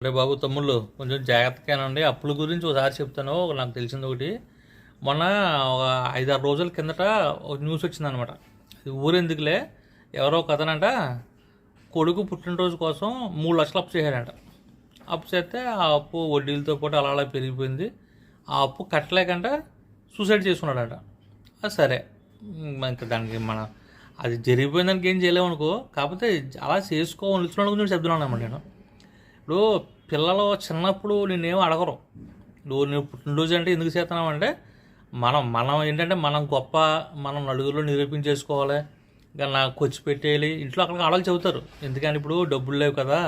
అరే బాబు తమ్ముళ్ళు కొంచెం జాగ్రత్తగానండి. అప్పుల గురించి ఒకసారి చెప్తాను. నాకు తెలిసింది ఒకటి. మొన్న ఒక 5-6 రోజుల కిందట ఒక న్యూస్ వచ్చిందనమాట. అది ఊరెందుకులే, ఎవరో కథనంట కొడుకు పుట్టినరోజు కోసం 3 లక్షలు అప్పు చేశాడంట. అప్పు చేస్తే ఆ అప్పు వడ్డీలతో పాటు అలా అలా పెరిగిపోయింది. ఆ అప్పు కట్టలేకంట సూసైడ్ చేసుకున్నాడంట. అది సరే, ఇంకా దానికి అది జరిగిపోయిన దానికి ఏం చేయలేము అనుకో. కాకపోతే అలా చేసుకోవాల్సిన వాళ్ళ గురించి చెప్తున్నాను అన్నమాట నేను. ఇప్పుడు పిల్లలు చిన్నప్పుడు నేనేం అడగరు. నువ్వు పుట్టినరోజు అంటే ఎందుకు చేస్తున్నావు అంటే, మనం ఏంటంటే మనం గొప్ప, మనం నలుగురిలో నిరూపించేసుకోవాలి, ఇంకా నాకు ఖర్చు పెట్టేయాలి. ఇంట్లో అక్కడికి ఆడలు చెబుతారు. ఎందుకని ఇప్పుడు డబ్బులు లేవు కదా,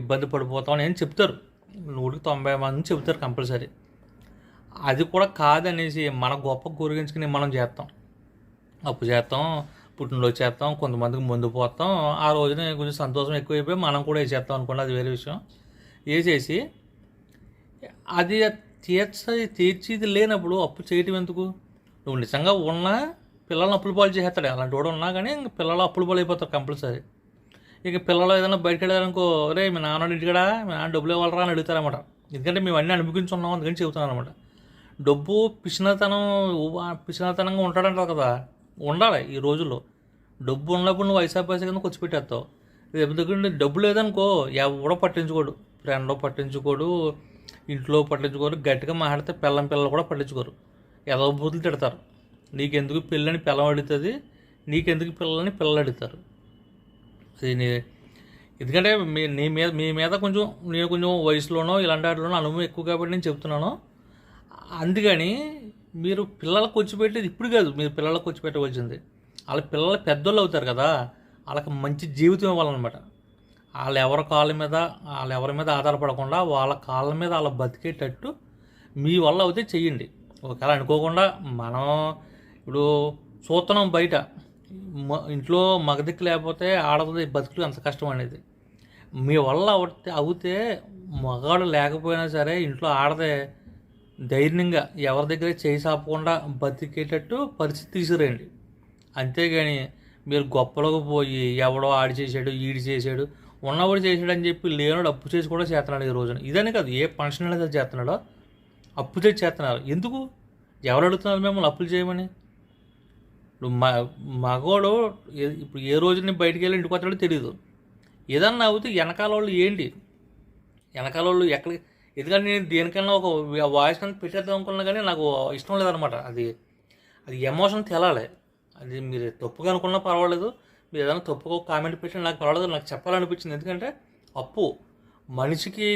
ఇబ్బంది పడిపోతాం అని చెప్తారు. 190 మంది చెబుతారు కంపల్సరీ. అది కూడా కాదనేసి మన గొప్ప గురించుకుని మనం చేస్తాం. అప్పు చేస్తాం, పుట్టినరోజు చేస్తాం, కొంతమందికి ముందు పోతాం. ఆ రోజున కొంచెం సంతోషం ఎక్కువైపోయి మనం కూడా వేసేస్తాం అనుకోండి, అది వేరే విషయం. వేసేసి అది తీర్చిది లేనప్పుడు అప్పు చేయటం ఎందుకు? నువ్వు నిజంగా ఉన్నా పిల్లల్ని అప్పుల పాలు చేసేస్తాడు. అలాంటి వాడు ఉన్నా కానీ ఇంక పిల్లలు అప్పుల పాలు అయిపోతారు కంపల్సరీ. ఇక పిల్లలు ఏదైనా బయటకు వెళ్ళారనుకో, రే మీ నాన్న ఇంటికడా, మీ నాన్న డబ్బులు ఇవ్వాలరా అని అడుగుతారన్నమాట. ఎందుకంటే మేము అన్నీ అనుభవించున్నాం, అందుకని చెబుతున్నాను అనమాట. డబ్బు పిసినతనంగా ఉంటాడంటారు కదా, ఉండాలి ఈ రోజుల్లో. డబ్బు ఉన్నప్పుడు నువ్వు ఐసా పైసా కింద ఖర్చు పెట్టేస్తావు. దగ్గర డబ్బు లేదనుకో, ఎవడో పట్టించుకోడు, ఫ్రెండ్ పట్టించుకోడు, ఇంట్లో పట్టించుకోరు. గట్టిగా మాట్లాడితే పిల్లలు కూడా పట్టించుకోరు. ఏదో బూతులు తిడతారు. నీకెందుకు పిల్లని పిల్లం అడుగుతుంది, నీకెందుకు పిల్లలని పిల్లలు అడుగుతారు. అది ఎందుకంటే మీ మీద నేను కొంచెం వయసులోనో ఇలాంటి వాటిలోనో అనుభవం ఎక్కువ కాబట్టి నేను చెప్తున్నాను. అందుకని మీరు పిల్లలకు వచ్చి పెట్టేది ఇప్పుడు కాదు, మీరు పిల్లలకు వచ్చి పెట్టవలసింది. వాళ్ళ పిల్లలు పెద్దోళ్ళు అవుతారు కదా, వాళ్ళకి మంచి జీవితం ఇవ్వాలన్నమాట. వాళ్ళు ఎవరి మీద ఆధారపడకుండా వాళ్ళ కాళ్ళ మీద వాళ్ళ బతికేటట్టు మీ వల్ల అయితే చెయ్యండి. ఒకవేళ అనుకోకుండా మనం ఇప్పుడు చూస్తున్నాం బయట, ఇంట్లో మగదిక్కు లేకపోతే ఆడది బతుకులు ఎంత కష్టం అనేది. మీ వల్ల అవుతే మగాడు లేకపోయినా సరే ఇంట్లో ఆడదే ధైర్యంగా ఎవరి దగ్గర చేయి సాపకుండా బతికేటట్టు పరిస్థితి తీసుకురండి. అంతేగాని మీరు గొప్పలకు పోయి ఎవడో ఆడి చేశాడు, ఈడి చేశాడు, ఉన్నవాడు చేశాడు అని చెప్పి లేనోడు అప్పు చేసి కూడా చేస్తున్నాడు ఈ రోజున. ఇదని కాదు, ఏ ఫంక్షన్ అనేది చేస్తున్నాడో అప్పు చేసి చేస్తున్నారు. ఎందుకు? ఎవరు అడుగుతున్నారు మిమ్మల్ని అప్పులు చేయమని? ఇప్పుడు మగోడు ఇప్పుడు ఏ రోజుని బయటికి వెళ్ళి ఇంటికి వస్తాడో తెలియదు. ఏదన్నా అవుతే వెనకాల వాళ్ళు ఏంటి, వెనకాల వాళ్ళు ఎక్కడికి, ఎందుకంటే నేను దేనికన్నా ఒక వాయిస్ కన్నా పెట్టేద్దాం అనుకున్నా కానీ నాకు ఇష్టం లేదనమాట. అది ఎమోషన్ తెలాలి. అది మీరు తప్పుగా అనుకున్నా పర్వాలేదు, మీరు ఏదైనా తప్పుగా కామెంట్ పెట్టినా నాకు పర్వాలేదు, నాకు చెప్పాలనిపించింది. ఎందుకంటే అప్పు మనిషికి